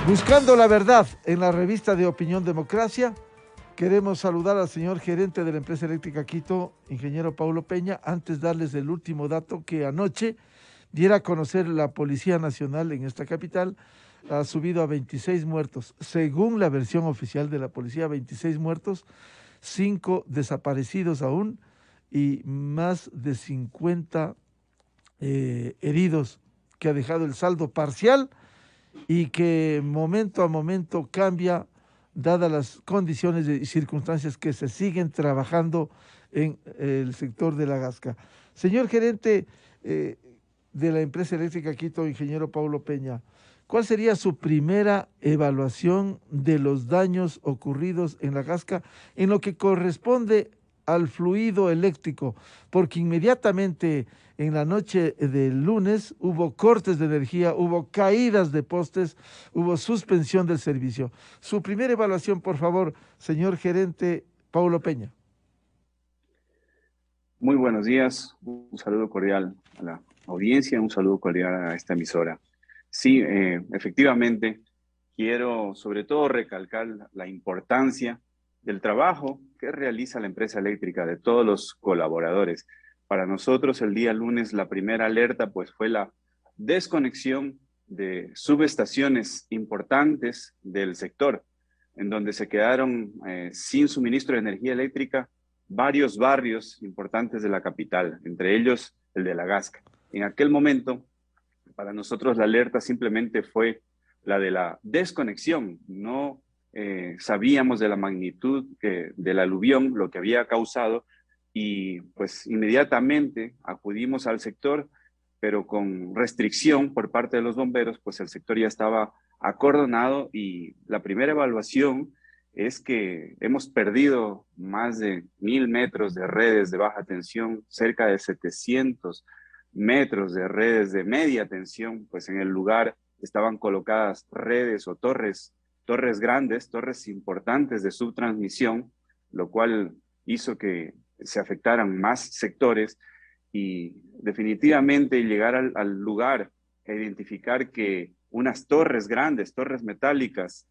Buscando la verdad en la revista de Opinión Democracia, queremos saludar al señor gerente de la empresa eléctrica Quito, ingeniero Paulo Peña, antes darles el último dato que anoche diera a conocer la Policía Nacional en esta capital, ha subido a 26 muertos. Según la versión oficial de la policía, 26 muertos, 5 desaparecidos aún y más de 50 heridos, que ha dejado el saldo parcial y que momento a momento cambia dadas las condiciones y circunstancias que se siguen trabajando en el sector de la Gasca. Señor gerente de la empresa eléctrica Quito, ingeniero Paulo Peña, ¿cuál sería su primera evaluación de los daños ocurridos en la Gasca en lo que corresponde al fluido eléctrico? Porque inmediatamente en la noche del lunes hubo cortes de energía, hubo caídas de postes, hubo suspensión del servicio. Su primera evaluación, por favor, señor gerente Paulo Peña. Muy buenos días, un saludo cordial a la audiencia, un saludo cordial a esta emisora. Sí, efectivamente, quiero sobre todo recalcar la importancia del trabajo que realiza la empresa eléctrica, de todos los colaboradores. Para nosotros el día lunes la primera alerta pues fue la desconexión de subestaciones importantes del sector, en donde se quedaron sin suministro de energía eléctrica varios barrios importantes de la capital, entre ellos el de La Gasca. En aquel momento, para nosotros la alerta simplemente fue la de la desconexión. No sabíamos de la magnitud del aluvión, lo que había causado, y pues inmediatamente acudimos al sector, pero con restricción por parte de los bomberos, pues el sector ya estaba acordonado y la primera evaluación es que hemos perdido más de 1000 metros de redes de baja tensión, cerca de 700 metros de redes de media tensión, pues en el lugar estaban colocadas redes o torres grandes, torres importantes de subtransmisión, lo cual hizo que se afectaran más sectores y definitivamente llegar al lugar e identificar que unas torres grandes, torres metálicas,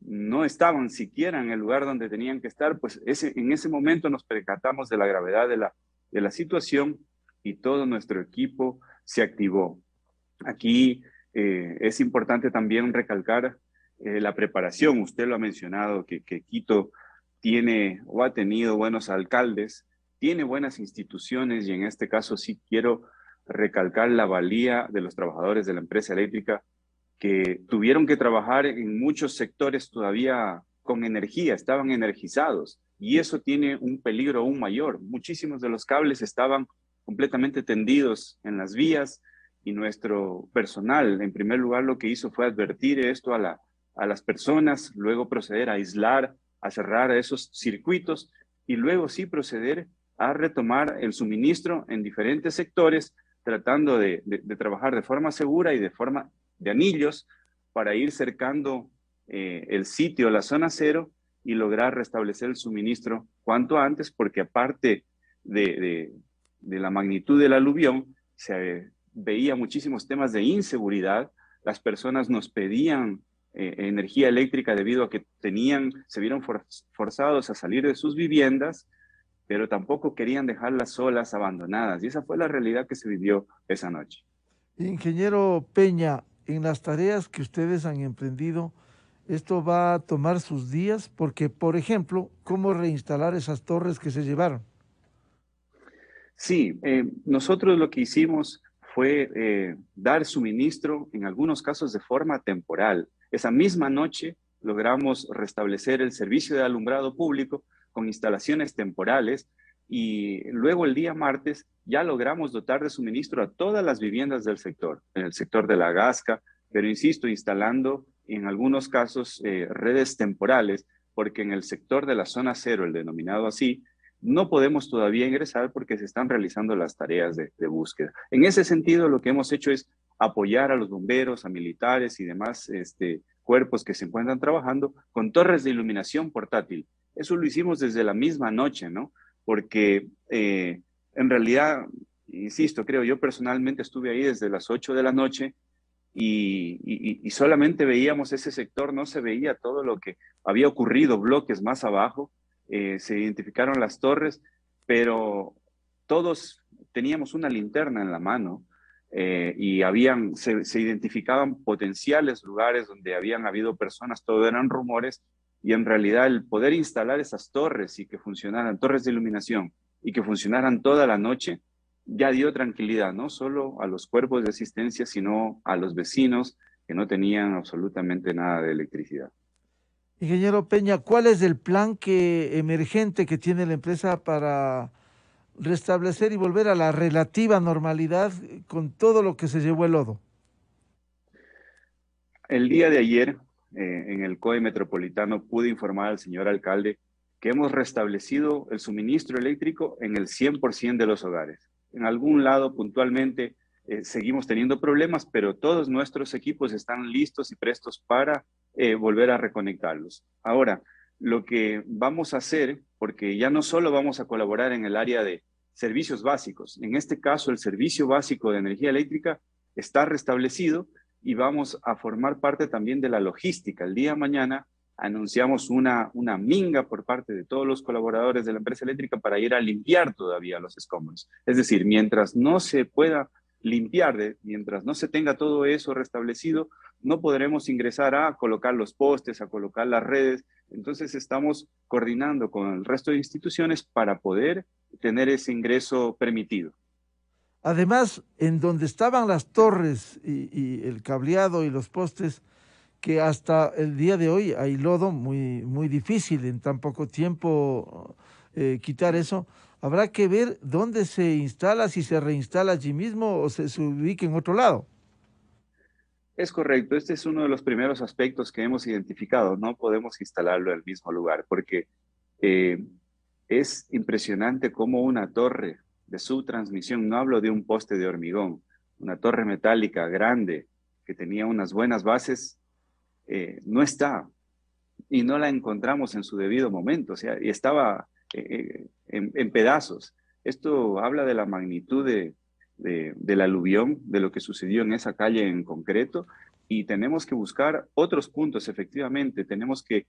no estaban siquiera en el lugar donde tenían que estar, pues en ese momento nos percatamos de la gravedad de la situación y todo nuestro equipo se activó. Aquí es importante también recalcar la preparación. Usted lo ha mencionado, que Quito tiene o ha tenido buenos alcaldes, tiene buenas instituciones y en este caso sí quiero recalcar la valía de los trabajadores de la empresa eléctrica que tuvieron que trabajar en muchos sectores todavía con energía, estaban energizados y eso tiene un peligro aún mayor. Muchísimos de los cables estaban completamente tendidos en las vías y nuestro personal, en primer lugar, lo que hizo fue advertir esto a las personas, luego proceder a aislar, a cerrar esos circuitos y luego sí proceder a retomar el suministro en diferentes sectores, tratando de trabajar de forma segura y de forma de anillos para ir cercando el sitio, la zona cero, y lograr restablecer el suministro cuanto antes, porque aparte de la magnitud del aluvión, se veía muchísimos temas de inseguridad. Las personas nos pedían energía eléctrica debido a que se vieron forzados a salir de sus viviendas, pero tampoco querían dejarlas solas, abandonadas. Y esa fue la realidad que se vivió esa noche. Ingeniero Peña, en las tareas que ustedes han emprendido, esto va a tomar sus días porque, por ejemplo, ¿cómo reinstalar esas torres que se llevaron? Sí, nosotros lo que hicimos fue dar suministro, en algunos casos de forma temporal. Esa misma noche logramos restablecer el servicio de alumbrado público con instalaciones temporales y luego el día martes ya logramos dotar de suministro a todas las viviendas del sector, en el sector de la Gasca, pero insisto, instalando en algunos casos redes temporales, porque en el sector de la zona cero, el denominado así, no podemos todavía ingresar porque se están realizando las tareas de búsqueda. En ese sentido, lo que hemos hecho es apoyar a los bomberos, a militares y demás cuerpos que se encuentran trabajando con torres de iluminación portátil. Eso lo hicimos desde la misma noche, ¿no? Porque en realidad, insisto, creo, yo personalmente estuve ahí desde las 8 de la noche y solamente veíamos ese sector, no se veía todo lo que había ocurrido, bloques más abajo, se identificaron las torres, pero todos teníamos una linterna en la mano y se identificaban potenciales lugares donde habían habido personas, todo eran rumores, y en realidad el poder instalar esas torres y que funcionaran, torres de iluminación, y que funcionaran toda la noche, ya dio tranquilidad, no solo a los cuerpos de asistencia, sino a los vecinos que no tenían absolutamente nada de electricidad. Ingeniero Peña, ¿cuál es el plan emergente que tiene la empresa para restablecer y volver a la relativa normalidad con todo lo que se llevó el lodo? El día de ayer, en el COE Metropolitano, pude informar al señor alcalde que hemos restablecido el suministro eléctrico en el 100% de los hogares. En algún lado, puntualmente, seguimos teniendo problemas, pero todos nuestros equipos están listos y prestos para volver a reconectarlos. Ahora, lo que vamos a hacer, porque ya no solo vamos a colaborar en el área de servicios básicos, en este caso el servicio básico de energía eléctrica está restablecido, y vamos a formar parte también de la logística. El día de mañana anunciamos una minga por parte de todos los colaboradores de la empresa eléctrica para ir a limpiar todavía los escombros. Es decir, mientras no se pueda limpiar, mientras no se tenga todo eso restablecido, no podremos ingresar a colocar los postes, a colocar las redes. Entonces estamos coordinando con el resto de instituciones para poder tener ese ingreso permitido. Además, en donde estaban las torres y el cableado y los postes, que hasta el día de hoy hay lodo, muy, muy difícil en tan poco tiempo quitar eso. Habrá que ver dónde se instala, si se reinstala allí mismo o se ubica en otro lado. Es correcto, este es uno de los primeros aspectos que hemos identificado. No podemos instalarlo en el mismo lugar porque eh, es impresionante cómo una torre de subtransmisión, no hablo de un poste de hormigón, una torre metálica grande que tenía unas buenas bases, no está y no la encontramos en su debido momento, o sea, y estaba en pedazos. Esto habla de la magnitud del aluvión, de lo que sucedió en esa calle en concreto, y tenemos que buscar otros puntos, efectivamente, tenemos que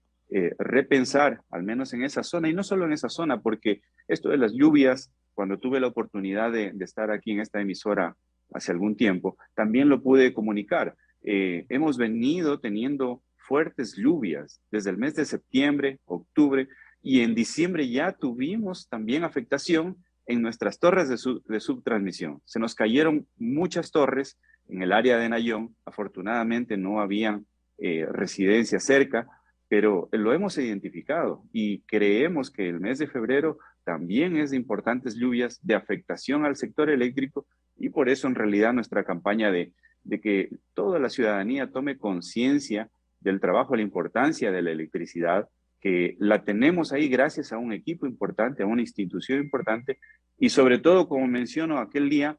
repensar, al menos en esa zona, y no solo en esa zona, porque esto de las lluvias, cuando tuve la oportunidad de estar aquí en esta emisora hace algún tiempo, también lo pude comunicar. Hemos venido teniendo fuertes lluvias desde el mes de septiembre, octubre, y en diciembre ya tuvimos también afectación en nuestras torres de subtransmisión. Se nos cayeron muchas torres en el área de Nayón. Afortunadamente no habían residencias cerca, pero lo hemos identificado y creemos que el mes de febrero también es de importantes lluvias de afectación al sector eléctrico, y por eso en realidad nuestra campaña de que toda la ciudadanía tome conciencia del trabajo, la importancia de la electricidad, que la tenemos ahí gracias a un equipo importante, a una institución importante, y sobre todo, como menciono, aquel día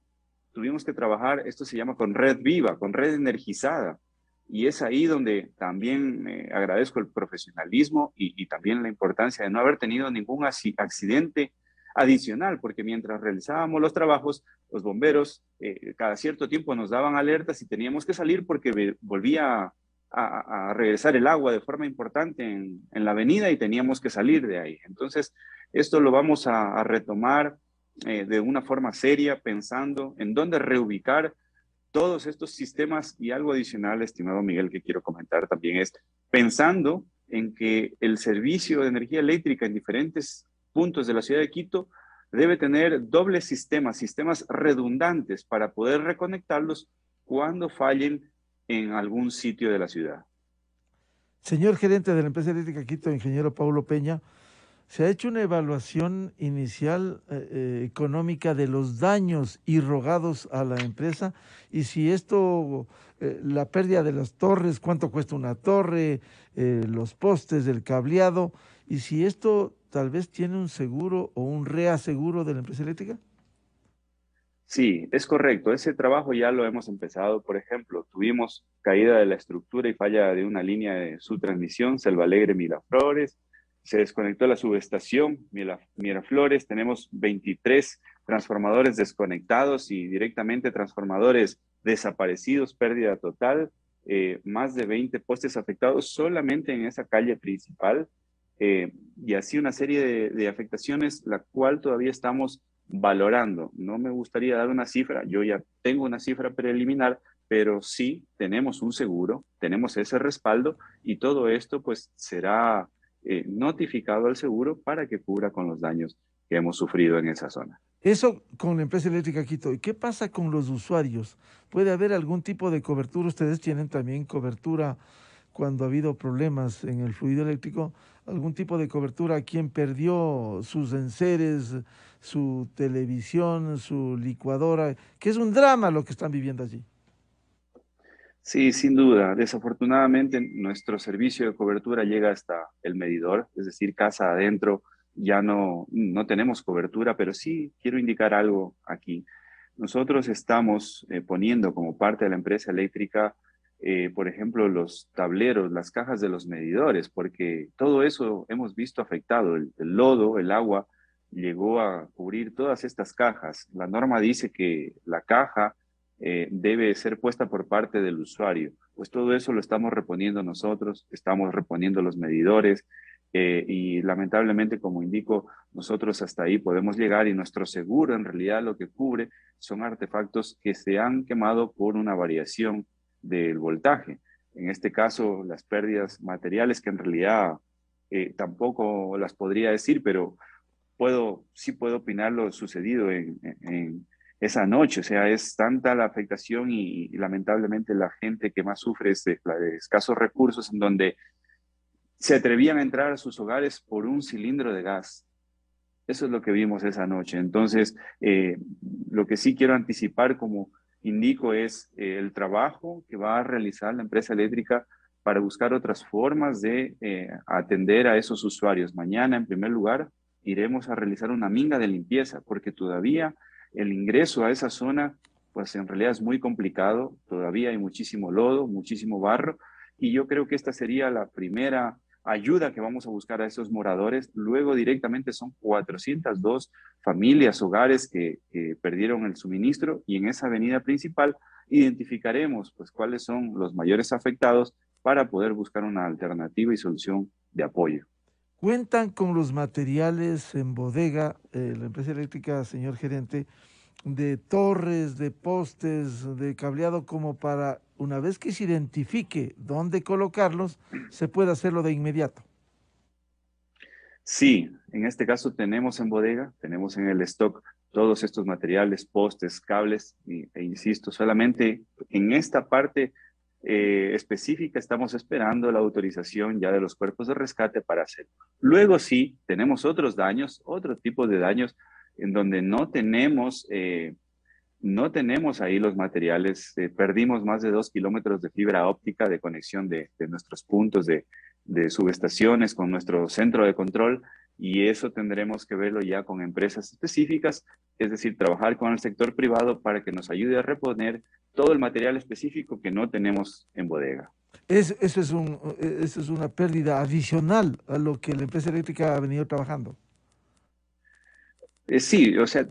tuvimos que trabajar, esto se llama con red viva, con red energizada, y es ahí donde también agradezco el profesionalismo y también la importancia de no haber tenido ningún accidente adicional, porque mientras realizábamos los trabajos, los bomberos cada cierto tiempo nos daban alertas y teníamos que salir porque volvía a regresar el agua de forma importante en la avenida y teníamos que salir de ahí. Entonces, esto lo vamos a retomar de una forma seria, pensando en dónde reubicar todos estos sistemas. Y algo adicional, estimado Miguel, que quiero comentar también es pensando en que el servicio de energía eléctrica en diferentes puntos de la ciudad de Quito debe tener dobles sistemas, sistemas redundantes para poder reconectarlos cuando fallen en algún sitio de la ciudad. Señor gerente de la empresa eléctrica Quito, ingeniero Paulo Peña, se ha hecho una evaluación inicial económica de los daños irrogados a la empresa y si esto, la pérdida de las torres, cuánto cuesta una torre, los postes del cableado y si esto tal vez tiene un seguro o un reaseguro de la empresa eléctrica. Sí, es correcto. Ese trabajo ya lo hemos empezado. Por ejemplo, tuvimos caída de la estructura y falla de una línea de subtransmisión, Selva Alegre, Miraflores. Se desconectó la subestación, Miraflores. Tenemos 23 transformadores desconectados y directamente transformadores desaparecidos, pérdida total, más de 20 postes afectados solamente en esa calle principal, y así una serie de afectaciones, la cual todavía estamos valorando. No me gustaría dar una cifra, yo ya tengo una cifra preliminar, pero sí tenemos un seguro, tenemos ese respaldo y todo esto pues será notificado al seguro para que cubra con los daños que hemos sufrido en esa zona. Eso con la empresa eléctrica Quito. ¿Y qué pasa con los usuarios? ¿Puede haber algún tipo de cobertura? Ustedes tienen también cobertura cuando ha habido problemas en el fluido eléctrico, algún tipo de cobertura a quien perdió sus enseres, su televisión, su licuadora, que es un drama lo que están viviendo allí. Sí, sin duda. Desafortunadamente, nuestro servicio de cobertura llega hasta el medidor, es decir, casa adentro ya no tenemos cobertura, pero sí quiero indicar algo aquí. Nosotros estamos poniendo como parte de la empresa eléctrica, por ejemplo, los tableros, las cajas de los medidores, porque todo eso hemos visto afectado. El lodo, el agua, llegó a cubrir todas estas cajas. La norma dice que la caja debe ser puesta por parte del usuario. Pues todo eso lo estamos reponiendo nosotros, estamos reponiendo los medidores y lamentablemente, como indico, nosotros hasta ahí podemos llegar y nuestro seguro en realidad lo que cubre son artefactos que se han quemado por una variación del voltaje. En este caso, las pérdidas materiales que en realidad tampoco las podría decir, pero sí puedo opinar lo sucedido en esa noche. O sea, es tanta la afectación y lamentablemente la gente que más sufre es la de escasos recursos, en donde se atrevían a entrar a sus hogares por un cilindro de gas. Eso es lo que vimos esa noche. Entonces, lo que sí quiero anticipar, como indico, es el trabajo que va a realizar la empresa eléctrica para buscar otras formas de atender a esos usuarios. Mañana, en primer lugar, iremos a realizar una minga de limpieza, porque todavía el ingreso a esa zona, pues en realidad es muy complicado. Todavía hay muchísimo lodo, muchísimo barro, y yo creo que esta sería la primera ayuda que vamos a buscar a esos moradores. Luego directamente son 402 familias, hogares que perdieron el suministro, y en esa avenida principal identificaremos pues cuáles son los mayores afectados para poder buscar una alternativa y solución de apoyo. Cuentan con los materiales en bodega, la empresa eléctrica, señor gerente, de torres, de postes, de cableado, como para, una vez que se identifique dónde colocarlos, se pueda hacerlo de inmediato. Sí, en este caso tenemos en bodega, tenemos en el stock todos estos materiales, postes, cables, e insisto, solamente en esta parte específica estamos esperando la autorización ya de los cuerpos de rescate para hacerlo. Luego sí, tenemos otros daños, otro tipo de daños en donde no tenemos ahí los materiales. Perdimos más de 2 kilómetros de fibra óptica de conexión de nuestros puntos de subestaciones con nuestro centro de control, y eso tendremos que verlo ya con empresas específicas, es decir, trabajar con el sector privado para que nos ayude a reponer todo el material específico que no tenemos en bodega. Eso es una pérdida adicional a lo que la empresa eléctrica ha venido trabajando. Sí, o sea,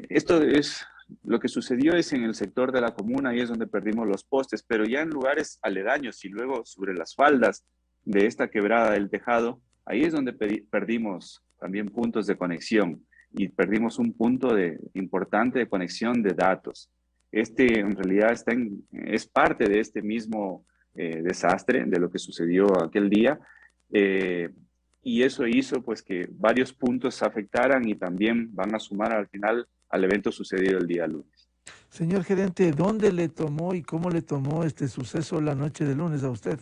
esto es, lo que sucedió es en el sector de la comuna, ahí es donde perdimos los postes, pero ya en lugares aledaños y luego sobre las faldas de esta quebrada del Tejado, ahí es donde perdimos también puntos de conexión y perdimos un punto importante de conexión de datos. Este en realidad es parte de este mismo desastre, de lo que sucedió aquel día. Eh, y eso hizo pues que varios puntos se afectaran y también van a sumar al final al evento sucedido el día lunes. Señor gerente, ¿dónde le tomó y cómo le tomó este suceso la noche de lunes a usted?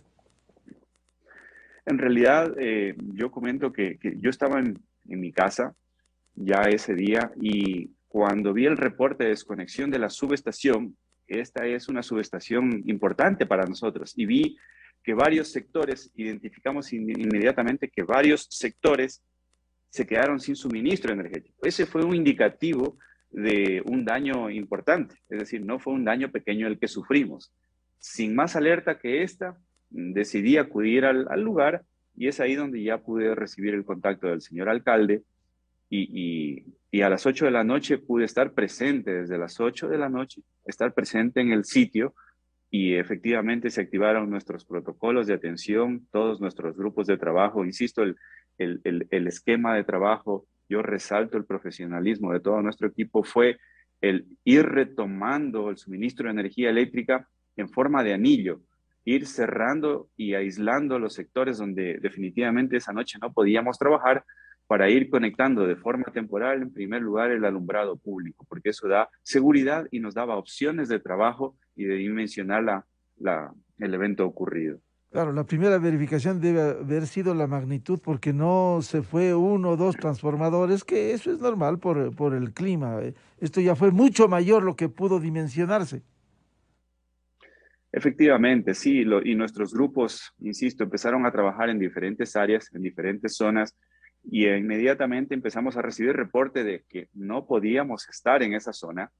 En realidad, yo comento que yo estaba en mi casa ya ese día, y cuando vi el reporte de desconexión de la subestación, esta es una subestación importante para nosotros, y vi que varios sectores, identificamos inmediatamente que varios sectores se quedaron sin suministro energético. Ese fue un indicativo de un daño importante, es decir, no fue un daño pequeño el que sufrimos. Sin más alerta que esta, decidí acudir al lugar, y es ahí donde ya pude recibir el contacto del señor alcalde, y a las 8 de la noche pude estar presente, desde las 8 de la noche, estar presente en el sitio, y efectivamente se activaron nuestros protocolos de atención, todos nuestros grupos de trabajo. Insisto, el esquema de trabajo, yo resalto el profesionalismo de todo nuestro equipo, fue el ir retomando el suministro de energía eléctrica en forma de anillo, ir cerrando y aislando los sectores donde definitivamente esa noche no podíamos trabajar, para ir conectando de forma temporal, en primer lugar, el alumbrado público, porque eso da seguridad y nos daba opciones de trabajo y de dimensionar el evento ocurrido. Claro, la primera verificación debe haber sido la magnitud, porque no se fue uno o dos transformadores, que eso es normal por el clima. Esto ya fue mucho mayor lo que pudo dimensionarse. Efectivamente, sí, y nuestros grupos, insisto, empezaron a trabajar en diferentes áreas, en diferentes zonas, y inmediatamente empezamos a recibir reporte de que no podíamos estar en esa zona,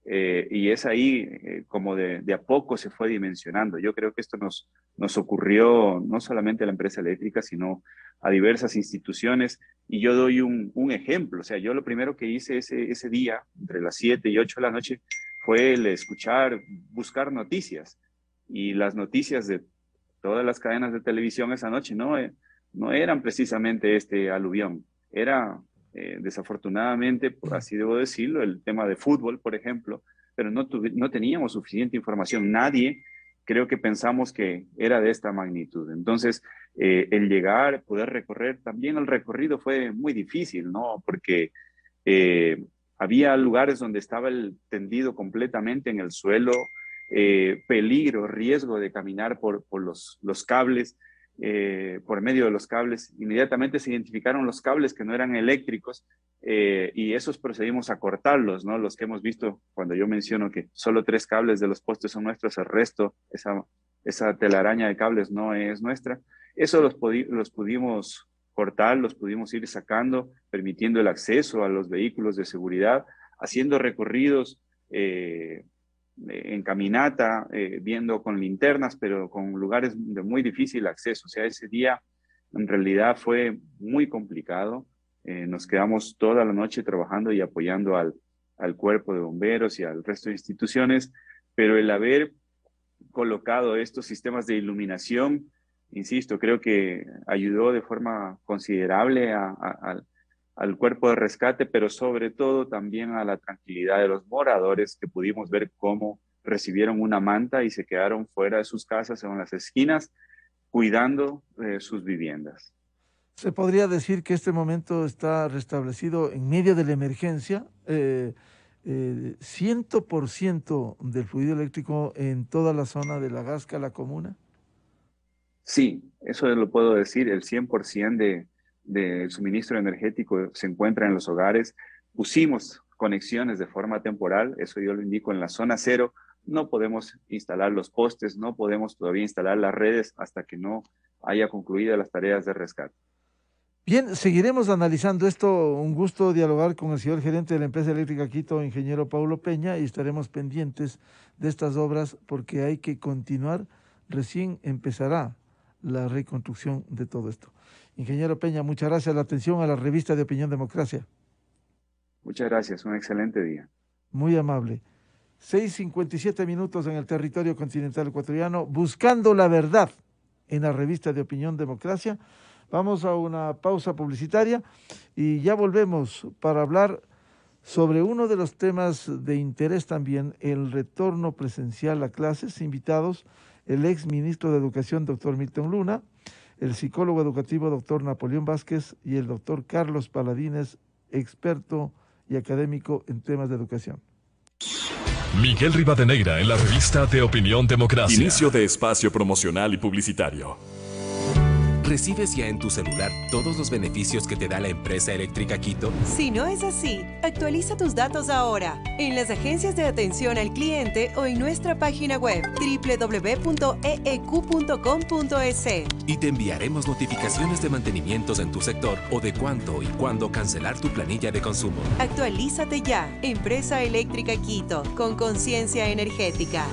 y es ahí como de a poco se fue dimensionando. Yo creo que esto nos ocurrió no solamente a la empresa eléctrica, sino a diversas instituciones, y yo doy un ejemplo. O sea, yo lo primero que hice ese día, entre las 7 y 8 de la noche, fue el escuchar, buscar noticias, y las noticias de todas las cadenas de televisión esa noche no eran precisamente este aluvión. Era, desafortunadamente, así debo decirlo, el tema de fútbol, por ejemplo, pero no teníamos suficiente información. Nadie, creo que pensamos que era de esta magnitud. Entonces, el llegar, poder recorrer, también el recorrido fue muy difícil, ¿no? Porque había lugares donde estaba el tendido completamente en el suelo, peligro, riesgo de caminar por los cables, por medio de los cables. Inmediatamente se identificaron los cables que no eran eléctricos, y esos procedimos a cortarlos, ¿no? Los que hemos visto cuando yo menciono que solo 3 cables de los postes son nuestros, el resto, esa telaraña de cables no es nuestra. Eso los pudimos cortar, los pudimos ir sacando, permitiendo el acceso a los vehículos de seguridad, haciendo recorridos en caminata, viendo con linternas, pero con lugares de muy difícil acceso. O sea, ese día en realidad fue muy complicado. Nos quedamos toda la noche trabajando y apoyando al cuerpo de bomberos y al resto de instituciones, pero el haber colocado estos sistemas de iluminación, insisto, creo que ayudó de forma considerable al cuerpo de rescate, pero sobre todo también a la tranquilidad de los moradores, que pudimos ver cómo recibieron una manta y se quedaron fuera de sus casas, en las esquinas, cuidando sus viviendas. Se podría decir que este momento está restablecido en medio de la emergencia. 100% del fluido eléctrico en toda la zona de La Gasca, la comuna. Sí, eso lo puedo decir. El 100% del suministro energético se encuentra en los hogares. Pusimos conexiones de forma temporal, eso yo lo indico en la zona 0. No podemos instalar los postes, no podemos todavía instalar las redes hasta que no haya concluido las tareas de rescate. Bien, seguiremos analizando esto. Un gusto dialogar con el señor gerente de la empresa eléctrica Quito, ingeniero Paulo Peña, y estaremos pendientes de estas obras porque hay que continuar. Recién empezará la reconstrucción de todo esto. Ingeniero Peña, muchas gracias. La atención a la revista de Opinión Democracia. Muchas gracias, un excelente día. Muy amable. 6:57 minutos en el territorio continental ecuatoriano, buscando la verdad en la revista de Opinión Democracia. Vamos a una pausa publicitaria y ya volvemos para hablar sobre uno de los temas de interés también, el retorno presencial a clases. Invitados, el ex ministro de Educación, doctor Milton Luna, el psicólogo educativo, doctor Napoleón Vázquez, y el doctor Carlos Paladines, experto y académico en temas de educación. Miguel Rivadeneira en la revista de Opinión Democracia. Inicio de espacio promocional y publicitario. ¿Recibes ya en tu celular todos los beneficios que te da la empresa eléctrica Quito? Si no es así, actualiza tus datos ahora en las agencias de atención al cliente o en nuestra página web www.eeq.com.es. Y te enviaremos notificaciones de mantenimientos en tu sector o de cuánto y cuándo cancelar tu planilla de consumo. Actualízate ya, Empresa Eléctrica Quito, con conciencia energética.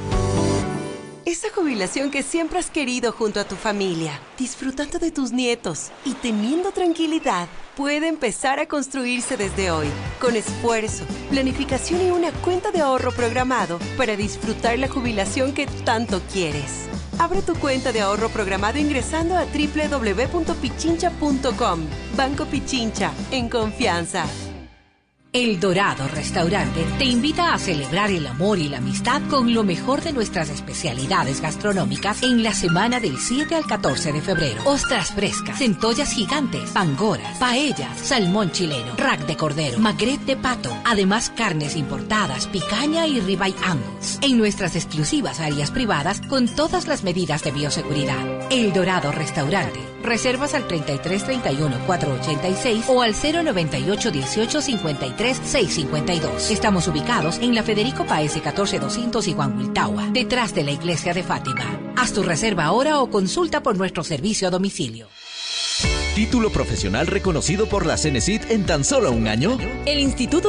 Esa jubilación que siempre has querido junto a tu familia, disfrutando de tus nietos y teniendo tranquilidad, puede empezar a construirse desde hoy, con esfuerzo, planificación y una cuenta de ahorro programado para disfrutar la jubilación que tanto quieres. Abre tu cuenta de ahorro programado ingresando a www.pichincha.com. Banco Pichincha, en confianza. El Dorado Restaurante te invita a celebrar el amor y la amistad con lo mejor de nuestras especialidades gastronómicas en la semana del 7 al 14 de febrero. Ostras frescas, centollas gigantes, pangoras, paellas, salmón chileno, rack de cordero, magret de pato, además carnes importadas, picaña y ribeye Angus. En nuestras exclusivas áreas privadas con todas las medidas de bioseguridad. El Dorado Restaurante. Reservas al 33 31 486 o al 098 18 53 652. Estamos ubicados en la Federico Paese 14200 y Juan Huiltahua, detrás de la iglesia de Fátima. Haz tu reserva ahora o consulta por nuestro servicio a domicilio. ¿Título profesional reconocido por la CENESID en tan solo un año? El Instituto